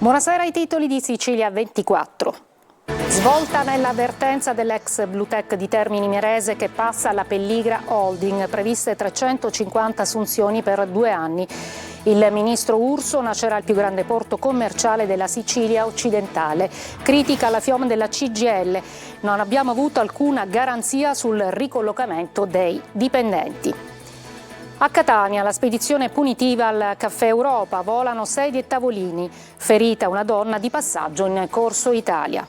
Buonasera ai titoli di Sicilia 24. Svolta nell'avvertenza dell'ex Bluetech di Termini Imerese che passa alla Pelligra Holding, previste 350 assunzioni per 2 anni. Il ministro Urso: nascerà il più grande porto commerciale della Sicilia occidentale. Critica la FIOM della CGIL: non abbiamo avuto alcuna garanzia sul ricollocamento dei dipendenti. A Catania la spedizione punitiva al Caffè Europa, volano sedie e tavolini, ferita una donna di passaggio in Corso Italia.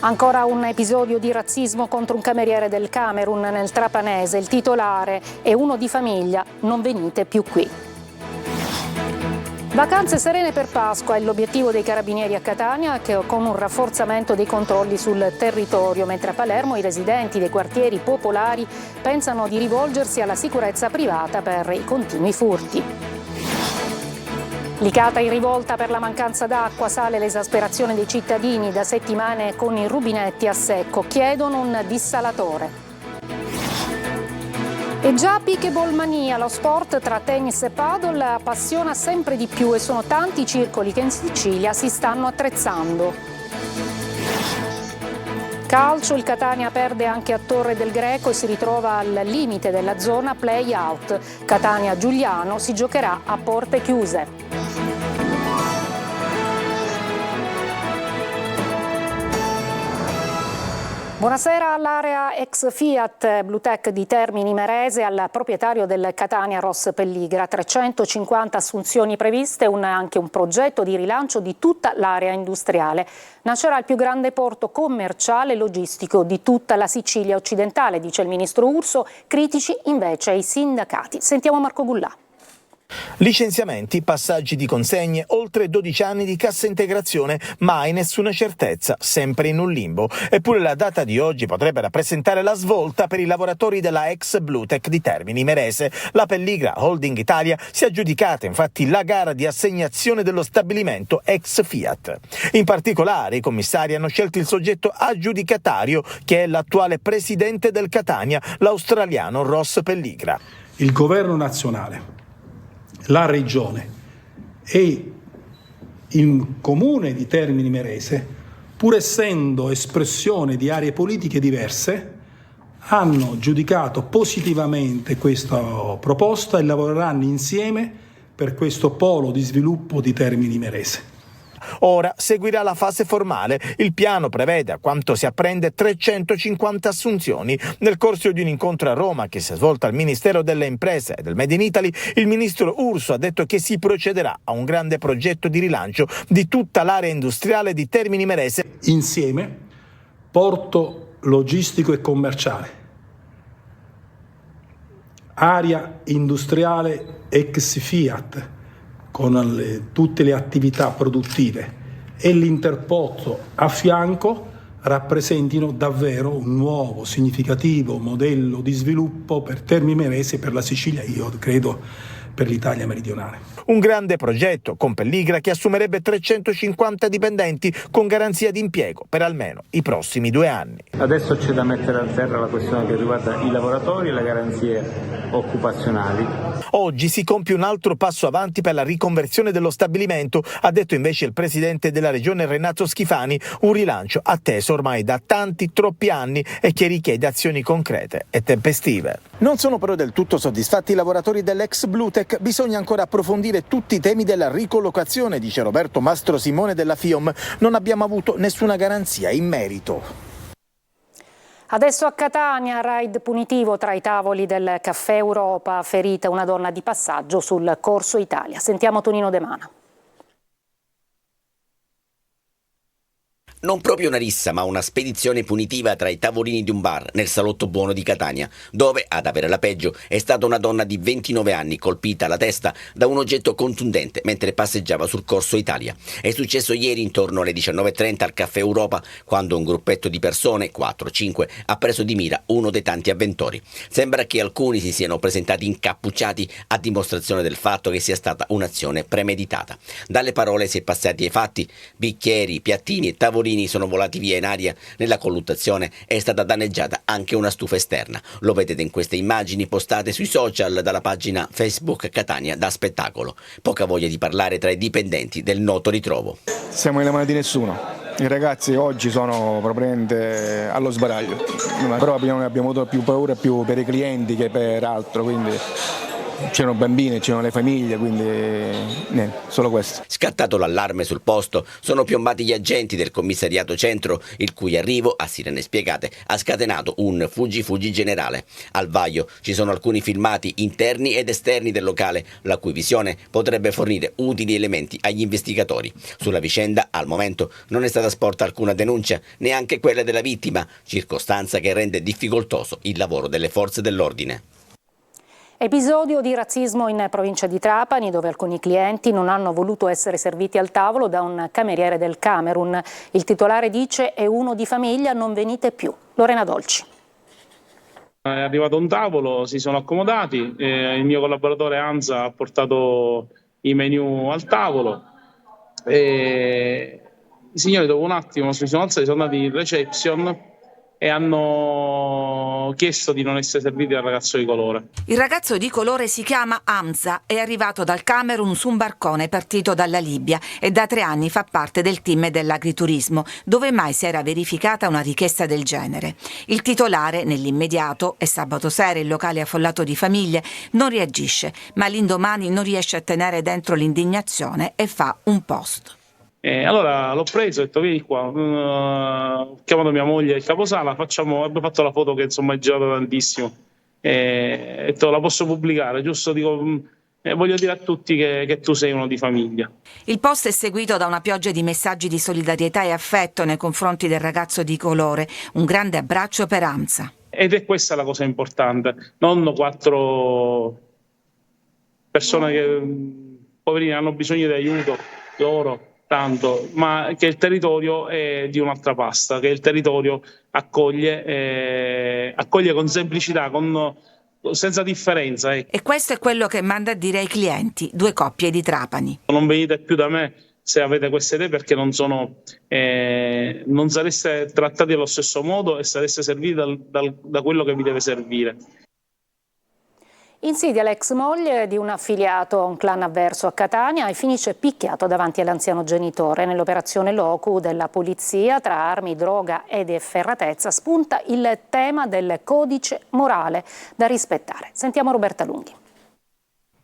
Ancora un episodio di razzismo contro un cameriere del Camerun nel Trapanese. Il titolare è uno di famiglia: non venite più qui. Vacanze serene per Pasqua è l'obiettivo dei carabinieri a Catania, che con un rafforzamento dei controlli sul territorio, mentre a Palermo i residenti dei quartieri popolari pensano di rivolgersi alla sicurezza privata per i continui furti. Licata in rivolta per la mancanza d'acqua, sale l'esasperazione dei cittadini. Da settimane con i rubinetti a secco, chiedono un dissalatore. E già pickleball mania, lo sport tra tennis e padel appassiona sempre di più e sono tanti i circoli che in Sicilia si stanno attrezzando. Calcio, il Catania perde anche a Torre del Greco e si ritrova al limite della zona play-out. Catania-Giuliano si giocherà a porte chiuse. Buonasera all'area ex Fiat Bluetech di Termini Imerese, al proprietario del Catania Ross Pelligra. 350 assunzioni previste, anche un progetto di rilancio di tutta l'area industriale. Nascerà il più grande porto commerciale e logistico di tutta la Sicilia occidentale, dice il ministro Urso. Critici invece i sindacati. Sentiamo Marco Gullà. Licenziamenti, passaggi di consegne, oltre 12 anni di cassa integrazione, mai nessuna certezza, sempre in un limbo. Eppure la data di oggi potrebbe rappresentare la svolta per i lavoratori della ex Bluetech di Termini Imerese. La Pelligra Holding Italia si è aggiudicata infatti la gara di assegnazione dello stabilimento ex Fiat. In particolare i commissari hanno scelto il soggetto aggiudicatario, che è l'attuale presidente del Catania, l'australiano Ross Pelligra. Il governo nazionale, la regione e il comune di Termini Imerese, pur essendo espressione di aree politiche diverse, hanno giudicato positivamente questa proposta e lavoreranno insieme per questo polo di sviluppo di Termini Imerese. Ora seguirà la fase formale. Il piano prevede, a quanto si apprende, 350 assunzioni. Nel corso di un incontro a Roma che si è svolto al Ministero delle Imprese e del Made in Italy, il ministro Urso ha detto che si procederà a un grande progetto di rilancio di tutta l'area industriale di Termini Imerese. Insieme, porto logistico e commerciale, area industriale ex Fiat, con tutte le attività produttive, e l'interporto a fianco rappresentino davvero un nuovo, significativo modello di sviluppo per Termini Imerese e per la Sicilia, io credo per l'Italia meridionale. Un grande progetto con Pelligra che assumerebbe 350 dipendenti con garanzia di impiego per almeno i prossimi 2 anni. Adesso c'è da mettere a terra la questione che riguarda i lavoratori e le garanzie occupazionali. Oggi si compie un altro passo avanti per la riconversione dello stabilimento, ha detto invece il presidente della regione Renato Schifani, un rilancio atteso ormai da troppi anni e che richiede azioni concrete e tempestive. Non sono però del tutto soddisfatti i lavoratori dell'ex Bluetech, bisogna ancora approfondire tutti i temi della ricollocazione, dice Roberto Mastro Simone della FIOM, non abbiamo avuto nessuna garanzia in merito. Adesso a Catania, raid punitivo tra i tavoli del Caffè Europa, ferita una donna di passaggio sul Corso Italia. Sentiamo Tonino De Mana. Non proprio una rissa, ma una spedizione punitiva tra i tavolini di un bar nel Salotto Buono di Catania, dove, ad avere la peggio, è stata una donna di 29 anni colpita alla testa da un oggetto contundente mentre passeggiava sul Corso Italia. È successo ieri intorno alle 19:30 al Caffè Europa, quando un gruppetto di persone, 4-5, ha preso di mira uno dei tanti avventori. Sembra che alcuni si siano presentati incappucciati, a dimostrazione del fatto che sia stata un'azione premeditata. Dalle parole si è passati ai fatti. Bicchieri, piattini e tavolini carabini sono volati via in aria. Nella colluttazione è stata danneggiata anche una stufa esterna. Lo vedete in queste immagini postate sui social dalla pagina Facebook Catania da spettacolo. Poca voglia di parlare tra i dipendenti del noto ritrovo. Siamo nelle mani di nessuno. I ragazzi oggi sono probabilmente allo sbaraglio, però abbiamo avuto più paura più per i clienti che per altro, quindi c'erano bambini, c'erano le famiglie, quindi niente, solo questo. Scattato l'allarme sul posto, sono piombati gli agenti del commissariato centro, il cui arrivo, a sirene spiegate, ha scatenato un fuggi generale. Al vaglio ci sono alcuni filmati interni ed esterni del locale, la cui visione potrebbe fornire utili elementi agli investigatori. Sulla vicenda, al momento, non è stata sporta alcuna denuncia, neanche quella della vittima, circostanza che rende difficoltoso il lavoro delle forze dell'ordine. Episodio di razzismo in provincia di Trapani, dove alcuni clienti non hanno voluto essere serviti al tavolo da un cameriere del Camerun. Il titolare dice: è uno di famiglia, non venite più. Lorena Dolci. È arrivato un tavolo, si sono accomodati, il mio collaboratore Anza ha portato i menu al tavolo e i signori dopo un attimo si sono alzati, sono andati in reception e hanno chiesto di non essere serviti dal ragazzo di colore. Il ragazzo di colore si chiama Hamza, è arrivato dal Camerun su un barcone partito dalla Libia e da 3 anni fa parte del team dell'agriturismo, dove mai si era verificata una richiesta del genere. Il titolare, nell'immediato, e sabato sera il locale affollato di famiglie, non reagisce, ma l'indomani non riesce a tenere dentro l'indignazione e fa un post. Allora l'ho preso e ho detto: vieni qua, ho chiamato mia moglie e il caposala, abbiamo fatto la foto che insomma è girata tantissimo, ho detto: la posso pubblicare, giusto? Dico, voglio dire a tutti che tu sei uno di famiglia. Il post è seguito da una pioggia di messaggi di solidarietà e affetto nei confronti del ragazzo di colore. Un grande abbraccio per Hamza. Ed è questa la cosa importante, non 4 persone che poverini hanno bisogno di aiuto loro tanto, ma che il territorio è di un'altra pasta, che il territorio accoglie con semplicità, senza differenza. E questo è quello che manda a dire ai clienti, 2 coppie di Trapani. Non venite più da me se avete queste idee, perché non sareste trattati allo stesso modo e sareste serviti da quello che vi deve servire. Insidia l'ex moglie di un affiliato a un clan avverso a Catania e finisce picchiato davanti all'anziano genitore. Nell'operazione Locu della polizia, tra armi, droga ed efferatezza, spunta il tema del codice morale da rispettare. Sentiamo Roberta Lunghi.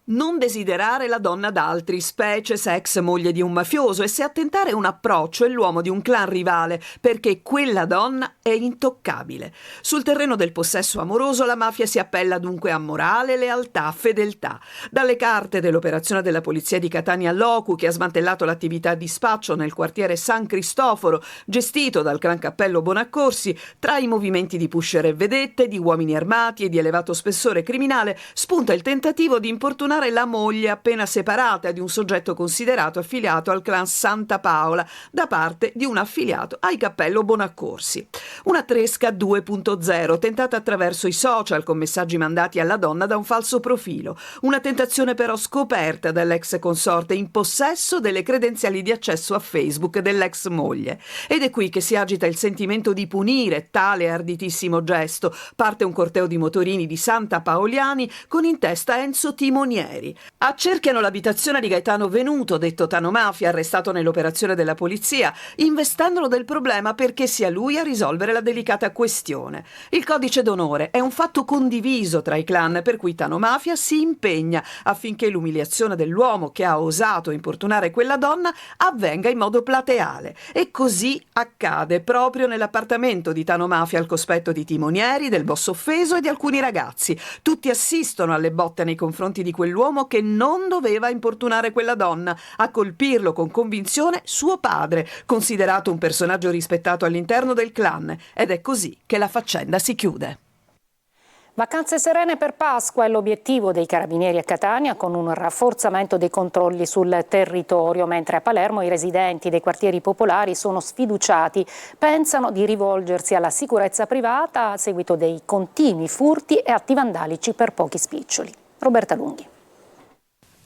Non desiderare la donna d'altri, specie se ex moglie di un mafioso, e se a tentare un approccio è l'uomo di un clan rivale, perché quella donna è intoccabile. Sul terreno del possesso amoroso la mafia si appella dunque a morale, lealtà, fedeltà. Dalle carte dell'operazione della polizia di Catania Locu, che ha smantellato l'attività di spaccio nel quartiere San Cristoforo, gestito dal clan Cappello Bonaccorsi, tra i movimenti di pusher e vedette, di uomini armati e di elevato spessore criminale, spunta il tentativo di importunare la moglie appena separata di un soggetto considerato affiliato al clan Santa Paola da parte di un affiliato ai Cappello Bonaccorsi. Una tresca 2.0 tentata attraverso i social con messaggi mandati alla donna da un falso profilo. Una tentazione però scoperta dall'ex consorte in possesso delle credenziali di accesso a Facebook dell'ex moglie. Ed è qui che si agita il sentimento di punire tale arditissimo gesto. Parte un corteo di motorini di Santa Paoliani con in testa Enzo Timonieri. Accerchiano l'abitazione di Gaetano Venuto, detto Tano Mafia, arrestato nell'operazione della polizia, investendolo del problema perché sia lui a risolvere la delicata questione. Il codice d'onore è un fatto condiviso tra i clan, per cui Tano Mafia si impegna affinché l'umiliazione dell'uomo che ha osato importunare quella donna avvenga in modo plateale. E così accade proprio nell'appartamento di Tano Mafia al cospetto di Timonieri, del boss offeso e di alcuni ragazzi. Tutti assistono alle botte nei confronti di quell'uomo che non doveva importunare quella donna, a colpirlo con convinzione suo padre, considerato un personaggio rispettato all'interno del clan, ed è così che la faccenda si chiude. Vacanze serene per Pasqua è l'obiettivo dei Carabinieri a Catania, con un rafforzamento dei controlli sul territorio, mentre a Palermo i residenti dei quartieri popolari sono sfiduciati, pensano di rivolgersi alla sicurezza privata a seguito dei continui furti e atti vandalici per pochi spiccioli. Roberta Lunghi.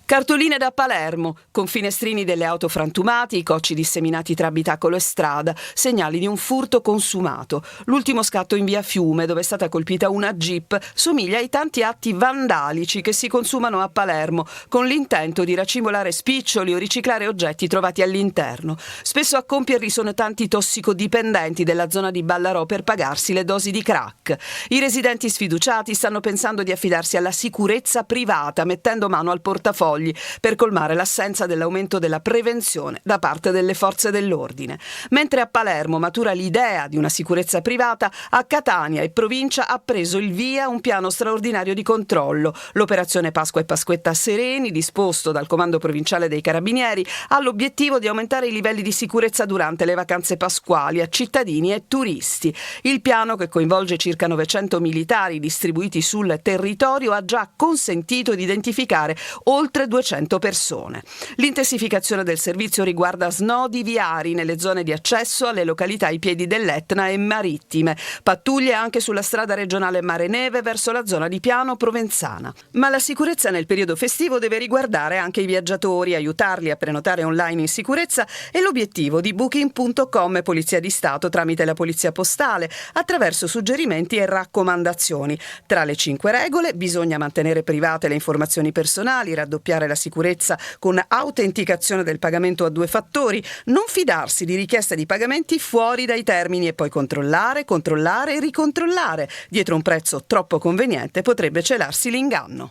Cartoline da Palermo, con finestrini delle auto frantumati, i cocci disseminati tra abitacolo e strada, segnali di un furto consumato. L'ultimo scatto in via Fiume, dove è stata colpita una Jeep, somiglia ai tanti atti vandalici che si consumano a Palermo, con l'intento di racimolare spiccioli o riciclare oggetti trovati all'interno. Spesso a compierli sono tanti tossicodipendenti della zona di Ballarò per pagarsi le dosi di crack. I residenti sfiduciati stanno pensando di affidarsi alla sicurezza privata, mettendo mano al portafoglio per colmare l'assenza dell'aumento della prevenzione da parte delle forze dell'ordine. Mentre a Palermo matura l'idea di una sicurezza privata, a Catania e provincia ha preso il via un piano straordinario di controllo. L'operazione Pasqua e Pasquetta Sereni, disposto dal Comando Provinciale dei Carabinieri, ha l'obiettivo di aumentare i livelli di sicurezza durante le vacanze pasquali a cittadini e turisti. Il piano, che coinvolge circa 900 militari distribuiti sul territorio, ha già consentito di identificare oltre 200 persone. L'intensificazione del servizio riguarda snodi viari nelle zone di accesso alle località ai piedi dell'Etna e marittime, pattuglie anche sulla strada regionale Mare Neve verso la zona di Piano Provenzana. Ma la sicurezza nel periodo festivo deve riguardare anche i viaggiatori, aiutarli a prenotare online in sicurezza è l'obiettivo di Booking.com e Polizia di Stato tramite la Polizia Postale, attraverso suggerimenti e raccomandazioni. Tra le 5 regole bisogna mantenere private le informazioni personali, raddoppiare la sicurezza con autenticazione del pagamento a 2 fattori, non fidarsi di richieste di pagamenti fuori dai termini e poi controllare e ricontrollare. Dietro un prezzo troppo conveniente potrebbe celarsi l'inganno.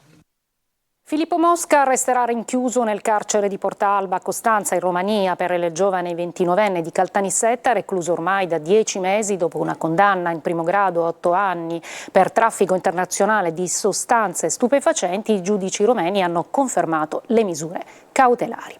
Filippo Mosca resterà rinchiuso nel carcere di Porta Alba a Costanza in Romania per il giovane 29enne di Caltanissetta, recluso ormai da 10 mesi dopo una condanna in primo grado a 8 anni per traffico internazionale di sostanze stupefacenti. I giudici romeni hanno confermato le misure cautelari.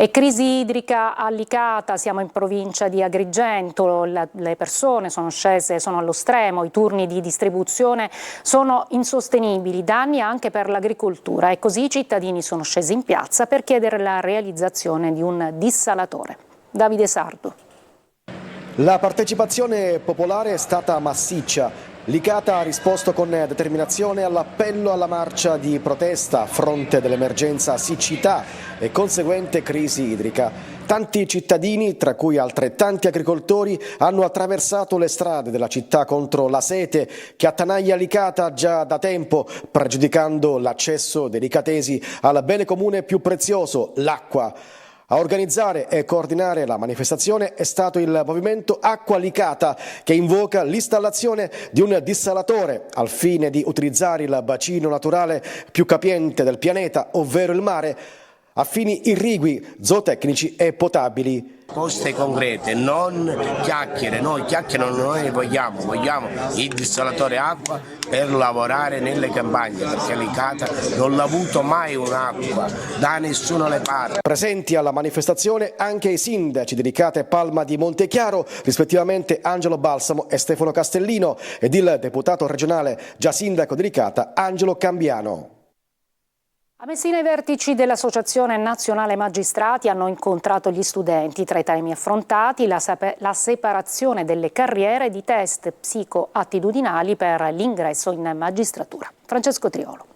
E crisi idrica a Licata, siamo in provincia di Agrigento, le persone sono scese, sono allo stremo, i turni di distribuzione sono insostenibili, danni anche per l'agricoltura e così i cittadini sono scesi in piazza per chiedere la realizzazione di un dissalatore. Davide Sardo. La partecipazione popolare è stata massiccia. Licata ha risposto con determinazione all'appello alla marcia di protesta a fronte dell'emergenza siccità e conseguente crisi idrica. Tanti cittadini, tra cui altrettanti agricoltori, hanno attraversato le strade della città contro la sete che attanaglia Licata già da tempo, pregiudicando l'accesso dei licatesi al bene comune più prezioso, l'acqua. A organizzare e coordinare la manifestazione è stato il movimento Acqua Licata, che invoca l'installazione di un dissalatore al fine di utilizzare il bacino naturale più capiente del pianeta, ovvero il mare, a fini irrigui, zootecnici e potabili. Cose concrete, non chiacchiere, noi non ne vogliamo il dissalatore acqua per lavorare nelle campagne, perché Licata non l'ha avuto mai un'acqua, da nessuno le pare. Presenti alla manifestazione anche i sindaci di Licata e Palma di Montechiaro, rispettivamente Angelo Balsamo e Stefano Castellino, ed il deputato regionale già sindaco di Licata, Angelo Cambiano. A Messina i vertici dell'Associazione Nazionale Magistrati hanno incontrato gli studenti. Tra i temi affrontati la separazione delle carriere di test psicoattitudinali per l'ingresso in magistratura. Francesco Triolo.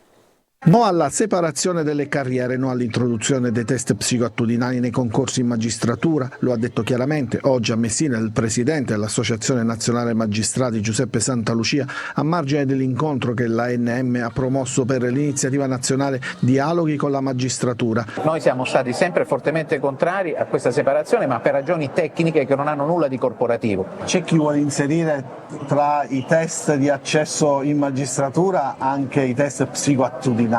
No alla separazione delle carriere, no all'introduzione dei test psicoattitudinali nei concorsi in magistratura, lo ha detto chiaramente oggi a Messina il presidente dell'Associazione Nazionale Magistrati Giuseppe Santalucia a margine dell'incontro che l'ANM ha promosso per l'iniziativa nazionale Dialoghi con la magistratura. Noi siamo stati sempre fortemente contrari a questa separazione, ma per ragioni tecniche che non hanno nulla di corporativo. C'è chi vuole inserire tra i test di accesso in magistratura anche i test psicoattitudinali.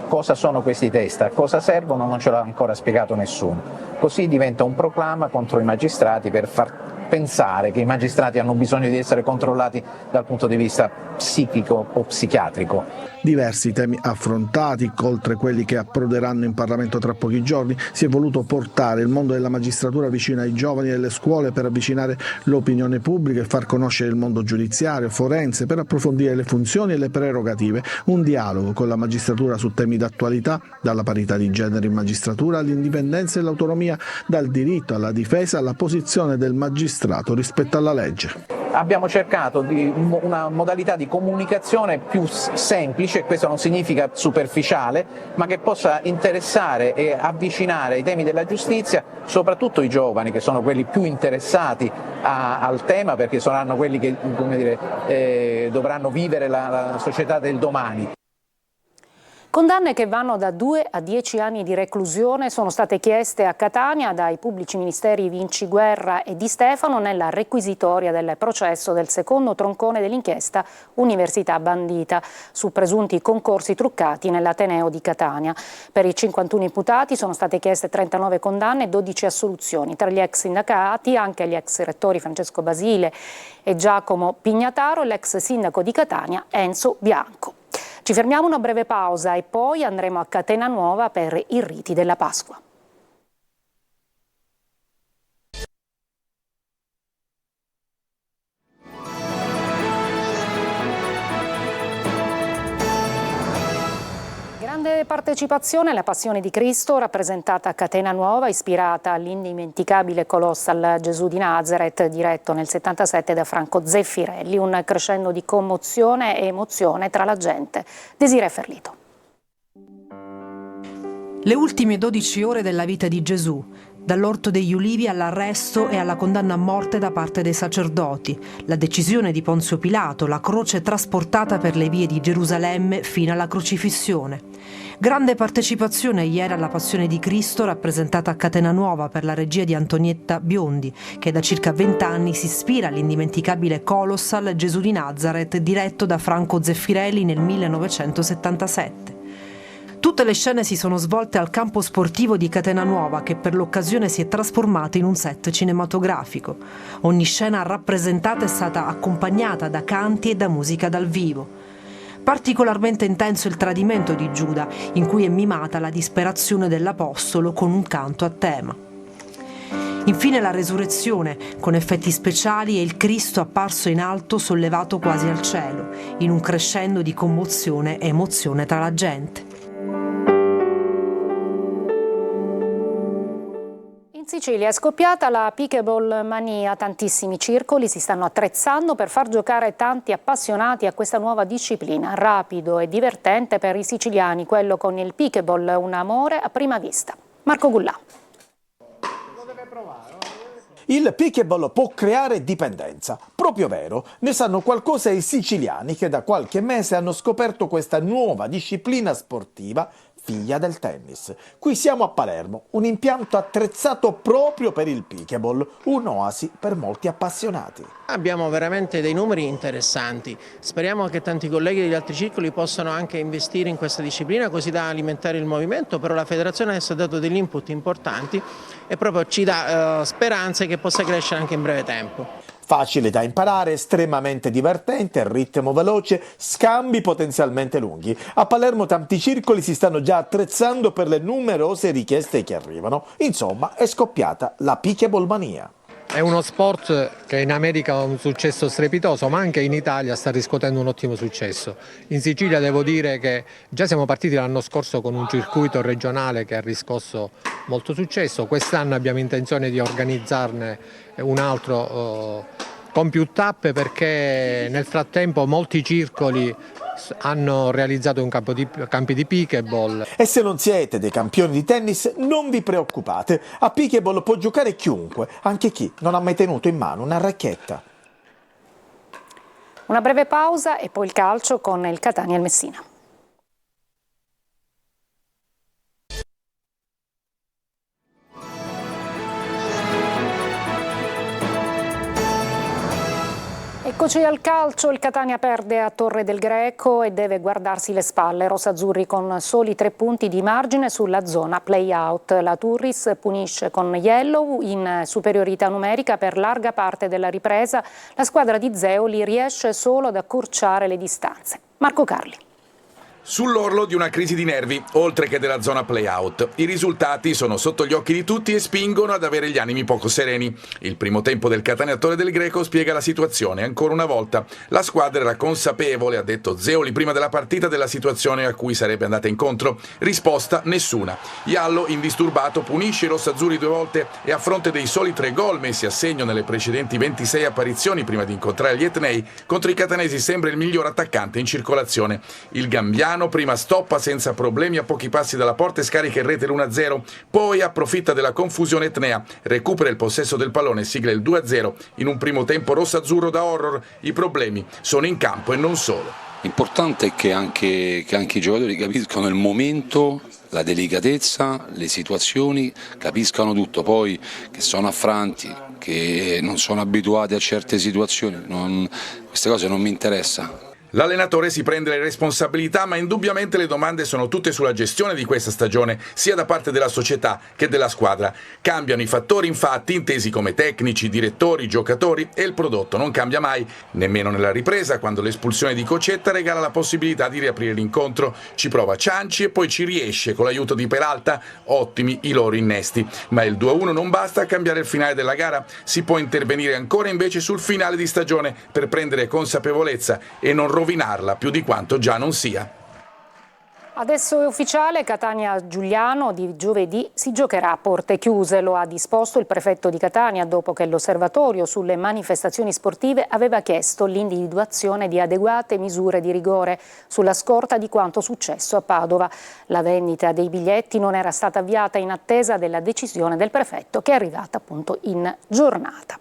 Cosa sono questi test? A cosa servono? Non ce l'ha ancora spiegato nessuno. Così diventa un proclama contro i magistrati per far pensare che i magistrati hanno bisogno di essere controllati dal punto di vista psichico o psichiatrico. Diversi temi affrontati, oltre quelli che approderanno in Parlamento tra pochi giorni, si è voluto portare il mondo della magistratura vicino ai giovani e alle scuole per avvicinare l'opinione pubblica e far conoscere il mondo giudiziario, forense, per approfondire le funzioni e le prerogative. Un dialogo con la magistratura su temi d'attualità, dalla parità di genere in magistratura all'indipendenza e l'autonomia, dal diritto alla difesa alla posizione del magistrato rispetto alla legge. abbiamo cercato una modalità di comunicazione più semplice, questo non significa superficiale, ma che possa interessare e avvicinare i temi della giustizia, soprattutto i giovani, che sono quelli più interessati al tema, perché saranno quelli che, come dire, dovranno vivere la società del domani. Condanne che vanno da 2 a 10 anni di reclusione sono state chieste a Catania dai pubblici ministeri Vinci Guerra e Di Stefano nella requisitoria del processo del secondo troncone dell'inchiesta Università Bandita su presunti concorsi truccati nell'Ateneo di Catania. Per i 51 imputati sono state chieste 39 condanne e 12 assoluzioni. Tra gli ex sindacati anche gli ex rettori Francesco Basile e Giacomo Pignataro e l'ex sindaco di Catania Enzo Bianco. Ci fermiamo una breve pausa e poi andremo a Catena Nuova per i riti della Pasqua. Grande partecipazione alla Passione di Cristo rappresentata a Catena Nuova, ispirata all'indimenticabile Colossal Gesù di Nazareth, diretto nel 77 da Franco Zeffirelli, un crescendo di commozione e emozione tra la gente. Desiree Ferlito. Le ultime 12 ore della vita di Gesù, dall'Orto degli Ulivi all'arresto e alla condanna a morte da parte dei sacerdoti, la decisione di Ponzio Pilato, la croce trasportata per le vie di Gerusalemme fino alla crocifissione. Grande partecipazione ieri alla Passione di Cristo rappresentata a Catena Nuova per la regia di Antonietta Biondi, che da circa 20 anni si ispira all'indimenticabile Colossal Gesù di Nazareth diretto da Franco Zeffirelli nel 1977. Tutte le scene si sono svolte al campo sportivo di Catena Nuova, che per l'occasione si è trasformato in un set cinematografico. Ogni scena rappresentata è stata accompagnata da canti e da musica dal vivo. Particolarmente intenso il tradimento di Giuda, in cui è mimata la disperazione dell'Apostolo con un canto a tema. Infine la resurrezione, con effetti speciali e il Cristo apparso in alto sollevato quasi al cielo, in un crescendo di commozione e emozione tra la gente. In Sicilia è scoppiata la pickleball mania, tantissimi circoli si stanno attrezzando per far giocare tanti appassionati a questa nuova disciplina, rapido e divertente per i siciliani, quello con il pickleball, un amore a prima vista. Marco Gullà. Il pickleball può creare dipendenza. Proprio vero, ne sanno qualcosa i siciliani che da qualche mese hanno scoperto questa nuova disciplina sportiva figlia del tennis. Qui siamo a Palermo, un impianto attrezzato proprio per il pickleball, un'oasi per molti appassionati. Abbiamo veramente dei numeri interessanti, speriamo che tanti colleghi degli altri circoli possano anche investire in questa disciplina così da alimentare il movimento, però la federazione adesso ha dato degli input importanti e proprio ci dà speranze che possa crescere anche in breve tempo. Facile da imparare, estremamente divertente, ritmo veloce, scambi potenzialmente lunghi. A Palermo tanti circoli si stanno già attrezzando per le numerose richieste che arrivano. Insomma, è scoppiata la pickleball mania. È uno sport che in America ha un successo strepitoso, ma anche in Italia sta riscuotendo un ottimo successo. In Sicilia devo dire che già siamo partiti l'anno scorso con un circuito regionale che ha riscosso molto successo. Quest'anno abbiamo intenzione di organizzarne un altro con più tappe, perché nel frattempo molti circoli hanno realizzato campi di pickleball. E se non siete dei campioni di tennis, non vi preoccupate. A pickleball può giocare chiunque, anche chi non ha mai tenuto in mano una racchetta. Una breve pausa e poi il calcio con il Catania e il Messina. Eccoci al calcio, il Catania perde a Torre del Greco e deve guardarsi le spalle. Rosazzurri con soli 3 punti di margine sulla zona play-out. La Turris punisce con Yellow in superiorità numerica per larga parte della ripresa. La squadra di Zeoli riesce solo ad accorciare le distanze. Marco Carli. Sull'orlo di una crisi di nervi, oltre che della zona play-out. I risultati sono sotto gli occhi di tutti e spingono ad avere gli animi poco sereni. Il primo tempo del Catania Torre del Greco spiega la situazione. Ancora una volta, la squadra era consapevole, ha detto Zeoli prima della partita, della situazione a cui sarebbe andata incontro. Risposta nessuna. Iallo, indisturbato, punisce i rossazzurri 2 volte e a fronte dei soli 3 gol messi a segno nelle precedenti 26 apparizioni prima di incontrare gli etnei, contro i catanesi sembra il miglior attaccante in circolazione. Il Gambiano prima stoppa senza problemi a pochi passi dalla porta e scarica in rete l'1-0, poi approfitta della confusione etnea, recupera il possesso del pallone e sigla il 2-0 in un primo tempo rosso-azzurro da horror. I problemi sono in campo e non solo. L'importante è che anche i giocatori capiscano il momento, la delicatezza, le situazioni, capiscano tutto, poi che sono affranti, che non sono abituati a certe situazioni, queste cose non mi interessano. L'allenatore si prende le responsabilità, ma indubbiamente le domande sono tutte sulla gestione di questa stagione, sia da parte della società che della squadra. Cambiano i fattori, infatti, intesi come tecnici, direttori, giocatori, e il prodotto non cambia mai, nemmeno nella ripresa, quando l'espulsione di Cocetta regala la possibilità di riaprire l'incontro. Ci prova Cianci e poi ci riesce con l'aiuto di Peralta, ottimi i loro innesti. Ma il 2-1 non basta a cambiare il finale della gara, si può intervenire ancora invece sul finale di stagione per prendere consapevolezza e non rovinarla più di quanto già non sia. Adesso è ufficiale, Catania-Giugliano di giovedì si giocherà a porte chiuse, lo ha disposto il prefetto di Catania dopo che l'osservatorio sulle manifestazioni sportive aveva chiesto l'individuazione di adeguate misure di rigore sulla scorta di quanto successo a Padova. La vendita dei biglietti non era stata avviata in attesa della decisione del prefetto, che è arrivata appunto in giornata.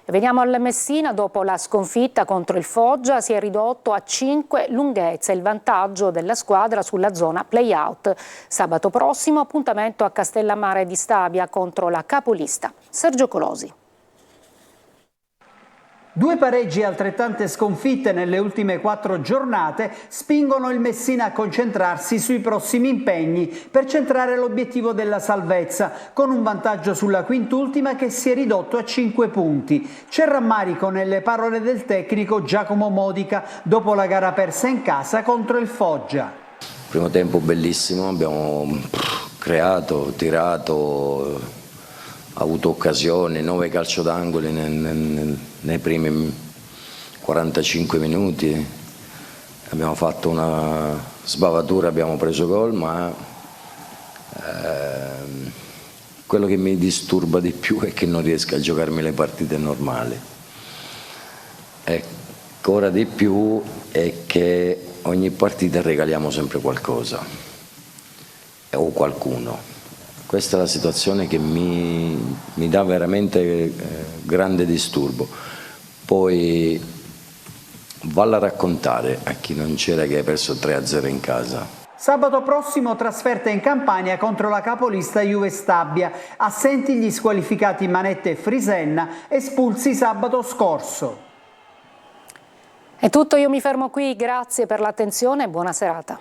Veniamo al Messina. Dopo la sconfitta contro il Foggia si è ridotto a 5 lunghezze il vantaggio della squadra sulla zona play-out. Sabato prossimo appuntamento a Castellammare di Stabia contro la capolista. Sergio Colosi. 2 pareggi e altrettante sconfitte nelle ultime 4 giornate spingono il Messina a concentrarsi sui prossimi impegni per centrare l'obiettivo della salvezza, con un vantaggio sulla quintultima che si è ridotto a 5 punti. C'è rammarico nelle parole del tecnico Giacomo Modica dopo la gara persa in casa contro il Foggia. Primo tempo bellissimo, abbiamo creato, tirato, avuto occasioni, 9 calcio d'angoli nei primi 45 minuti, abbiamo fatto una sbavatura, abbiamo preso gol, ma quello che mi disturba di più è che non riesco a giocarmi le partite normali. E ancora di più è che ogni partita regaliamo sempre qualcosa o qualcuno. Questa è la situazione che mi dà veramente grande disturbo. Poi valla a raccontare a chi non c'era che hai perso 3-0 in casa. Sabato prossimo trasferta in Campania contro la capolista Juve Stabia. Assenti gli squalificati Manette e Frisenna, espulsi sabato scorso. È tutto, io mi fermo qui, grazie per l'attenzione e buona serata.